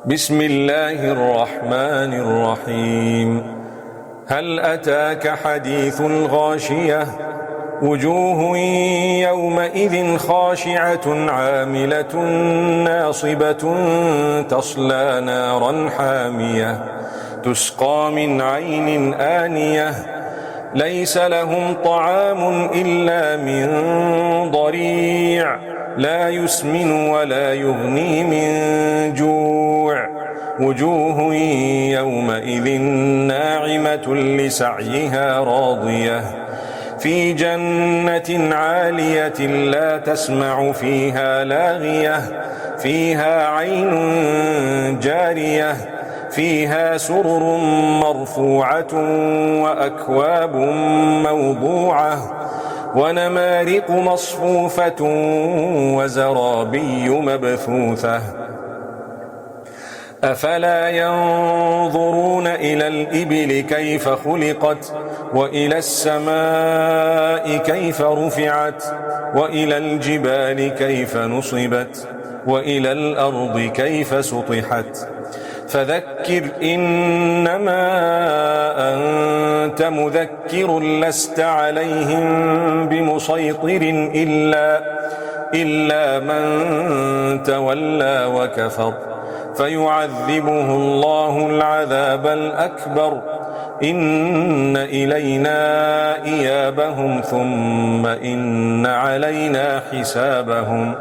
بسم الله الرحمن الرحيم. هل أتاك حديث الغاشية؟ وجوه يومئذ خاشعة عاملة ناصبة تصلى نارا حامية تسقى من عين آنية ليس لهم طعام إلا من ضريع لا يسمن ولا يغني من جوع. وجوه يومئذ ناعمة لسعيها راضية في جنة عالية لا تسمع فيها لاغية فيها عين جارية فيها سرر مرفوعة وأكواب موضوعة ونمارق مصفوفة وزرابي مبثوثة. أفلا ينظرون إلى الإبل كيف خلقت وإلى السماء كيف رفعت وإلى الجبال كيف نصبت وإلى الأرض كيف سطحت. فذكر إنما أنت مذكر لست عليهم بمسيطر إلا من تولى وكفر فيعذبه الله العذاب الأكبر. إن إلينا إيابهم ثم إن علينا حسابهم.